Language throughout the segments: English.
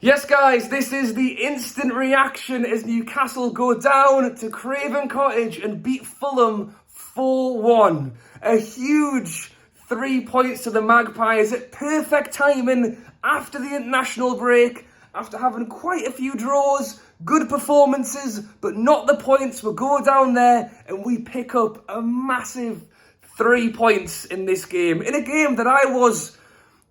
Yes, guys, this is the instant reaction as Newcastle go down to Craven Cottage and beat Fulham 4-1. A huge 3 points to the Magpies at perfect timing after the international break, after having quite a few draws, good performances, but not the points. We'll go down there and we pick up a massive 3 points in this game. In a game that I was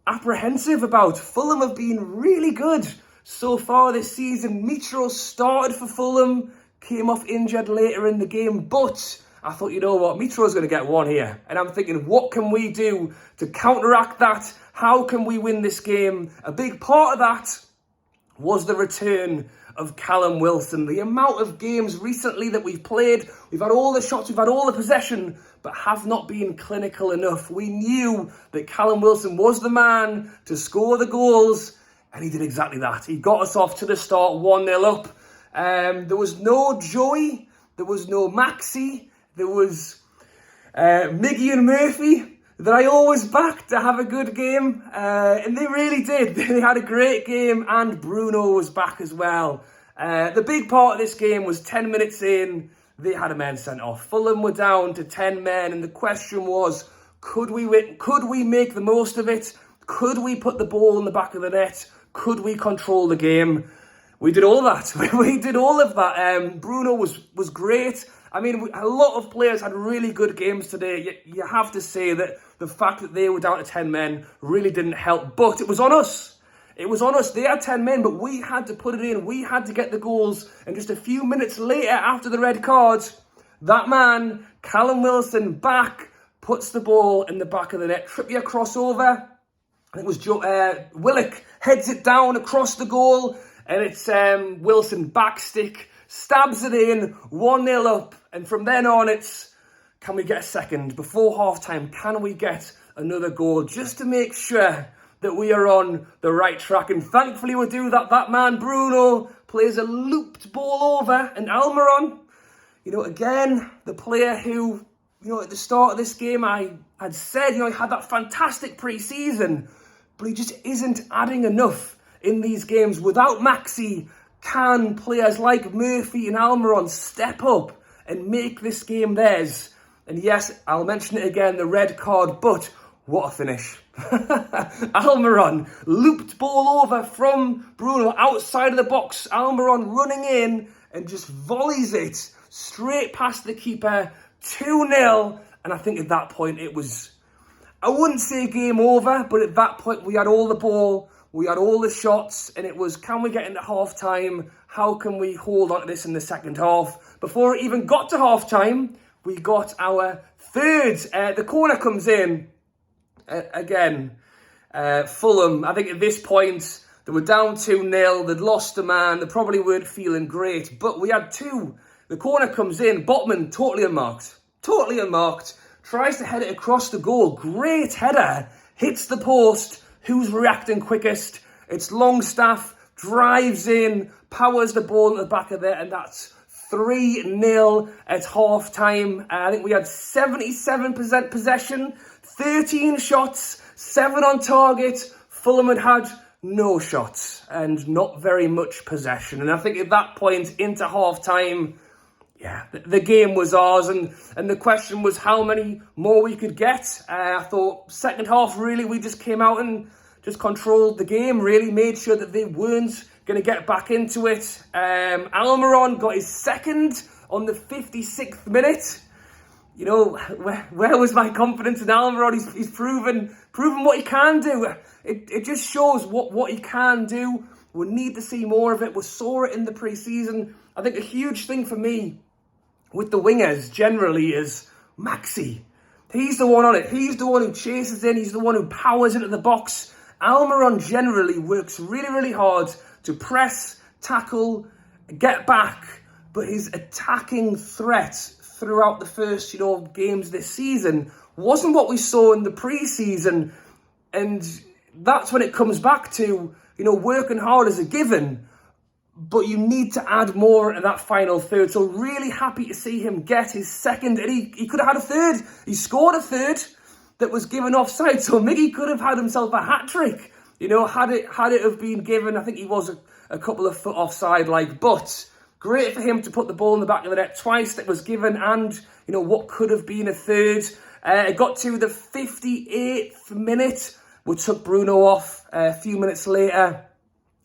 apprehensive about. Fulham have been really good so far this season. Mitro started for Fulham, came off injured later in the game, but I thought, you know what, Mitro's going to get one here. And I'm thinking, what can we do to counteract that? How can we win this game? A big part of that was the return of Callum Wilson. The amount of games recently that we've played, we've had all the shots, we've had all the possession, but have not been clinical enough. We knew that Callum Wilson was the man to score the goals, and he did exactly that. He got us off to the start 1-0 up. There was no Joey, there was no Maxi, there was Miggy and Murphy that I always backed to have a good game, and they really did. They had a great game, and Bruno was back as well. The big part of this game was 10 minutes in, they had a man sent off. Fulham were down to 10 men, and the question was, could we win? Could we make the most of it? Could we put the ball in the back of the net? Could we control the game? We did all that. We did all of that. Bruno was great. I mean, a lot of players had really good games today. You have to say that the fact that they were down to 10 men really didn't help. But it was on us. It was on us. They had 10 men, but we had to put it in. We had to get the goals. And just a few minutes later, after the red card, that man, Callum Wilson, back, puts the ball in the back of the net. Trippier crossover. I think it was Willock heads it down across the goal. And it's Wilson backstick, stabs it in, 1-0 up. And from then on, it's, can we get a second? Before half-time, can we get another goal? Just to make sure that we are on the right track. And thankfully we do that. That man, Bruno, plays a looped ball over. And Almirón, again, the player who, at the start of this game, I had said, he had that fantastic pre-season. But he just isn't adding enough in these games. Without Maxi, can players like Murphy and Almirón step up and make this game theirs? And yes, I'll mention it again, the red card, but what a finish. Almirón, looped ball over from Bruno outside of the box. Almirón running in and just volleys it straight past the keeper. 2-0. And I think at that point it was, I wouldn't say game over, but at that point we had all the ball, we had all the shots, and it was, can we get into half-time? How can we hold on to this in the second half? Before it even got to half-time, we got our third. The corner comes in. Again, Fulham, I think at this point, they were down 2-0. They'd lost a man. They probably weren't feeling great. But we had two. The corner comes in. Botman, totally unmarked. Totally unmarked. Tries to head it across the goal. Great header. Hits the post. Who's reacting quickest? It's Longstaff. Drives in. Powers the ball in the back of it. And that's 3-0 at half-time. I think we had 77% possession. 13 shots. 7 on target. Fulham had no shots. And not very much possession. And I think at that point, into half-time, yeah, the game was ours, and the question was how many more we could get. I thought second half, really, we just came out and just controlled the game, really made sure that they weren't going to get back into it. Almirón got his second on the 56th minute. Where was my confidence in Almirón? He's proven what he can do. It just shows what he can do. We need to see more of it. We saw it in the pre-season. I think a huge thing for me with the wingers generally is Maxi. He's the one on it. He's the one who chases in. He's the one who powers into the box. Almirón generally works really, really hard to press, tackle, get back. But his attacking threat throughout the first, games this season wasn't what we saw in the pre-season. And that's when it comes back to, working hard is a given. But you need to add more in that final third. So really happy to see him get his second. And he could have had a third. He scored a third that was given offside. So Miggy could have had himself a hat-trick You know, had it have been given, I think he was a couple of foot offside, but great for him to put the ball in the back of the net twice that was given, and, you know, what could have been a third. It got to the 58th minute. We took Bruno off. A few minutes later,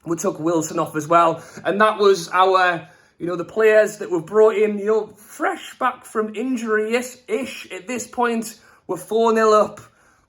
we took Wilson off as well. And that was our, you know, the players that were brought in, you know, fresh back from injury-ish at this point. We're 4-0 up.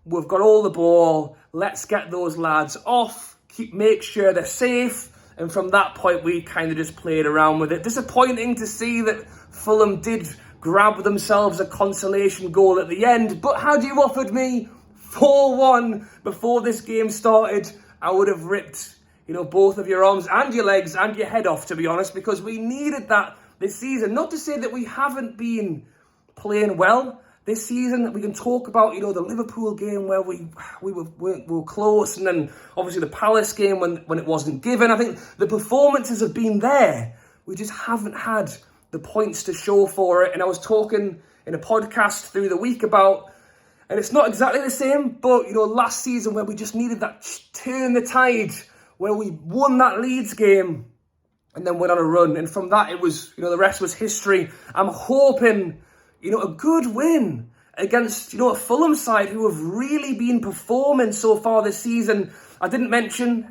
We've got all the ball. Let's get those lads off. Make sure they're safe. And from that point, we kind of just played around with it. Disappointing to see that Fulham did grab themselves a consolation goal at the end. But had you offered me 4-1 before this game started, I would have ripped, you know, both of your arms and your legs and your head off, to be honest, because we needed that this season. Not to say that we haven't been playing well this season. We can talk about, you know, the Liverpool game where we were close, and then obviously the Palace game when it wasn't given. I think the performances have been there. We just haven't had the points to show for it. And I was talking in a podcast through the week about, and it's not exactly the same, but, you know, last season where we just needed that turn the tide, where we won that Leeds game and then went on a run. And from that, it was, you know, the rest was history. I'm hoping, you know, a good win against, you know, a Fulham side who have really been performing so far this season. I didn't mention,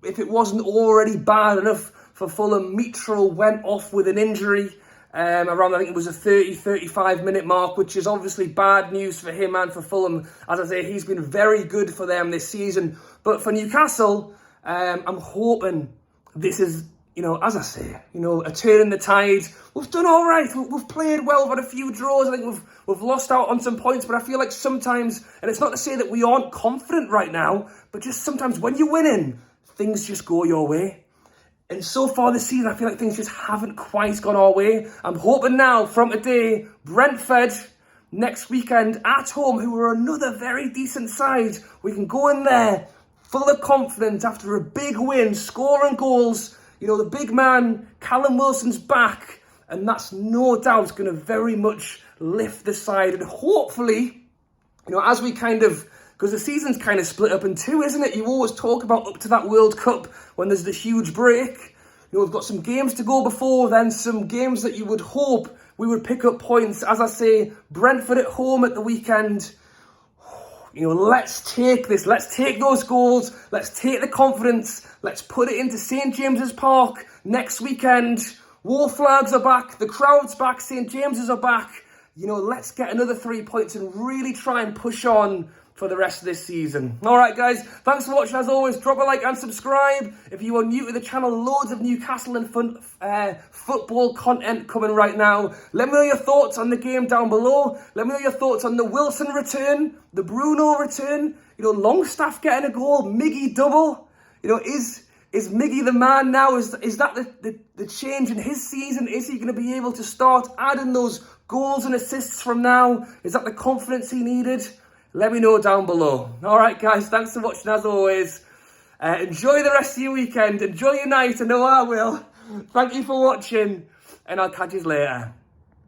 if it wasn't already bad enough for Fulham, Mitchell went off with an injury around, I think it was a 35 minute mark, which is obviously bad news for him and for Fulham. As I say, he's been very good for them this season. But for Newcastle, I'm hoping this is, you know, as I say, you know, a turn in the tide. We've done all right. We've played well. We've had a few draws. I think we've lost out on some points, but I feel like sometimes, and it's not to say that we aren't confident right now, but just sometimes when you're winning, things just go your way. And so far this season, I feel like things just haven't quite gone our way. I'm hoping now, from today, Brentford, next weekend at home, who are another very decent side, we can go in there full of confidence after a big win, scoring goals. You know, the big man, Callum Wilson's back, and that's no doubt going to very much lift the side. And hopefully, you know, as we kind of, because the season's kind of split up in two, isn't it? You always talk about up to that World Cup when there's the huge break. You know, we've got some games to go before, then some games that you would hope we would pick up points. As I say, Brentford at home at the weekend. You know, let's take this. Let's take those goals. Let's take the confidence. Let's put it into St. James's Park next weekend. War flags are back. The crowd's back. St. James's are back. You know, let's get another 3 points and really try and push on for the rest of this season. All right, guys, thanks for watching. As always, drop a like and subscribe. If you are new to the channel, loads of Newcastle and football content coming right now. Let me know your thoughts on the game down below. Let me know your thoughts on the Wilson return, the Bruno return, you know, Longstaff getting a goal, Miggy double. You know, is Miggy the man now? Is that the change in his season? Is he going to be able to start adding those goals and assists from now? Is that the confidence he needed? Let me know down below. All right, guys, thanks for watching as always. Enjoy the rest of your weekend. Enjoy your night. I know I will. Thank you for watching, and I'll catch you later.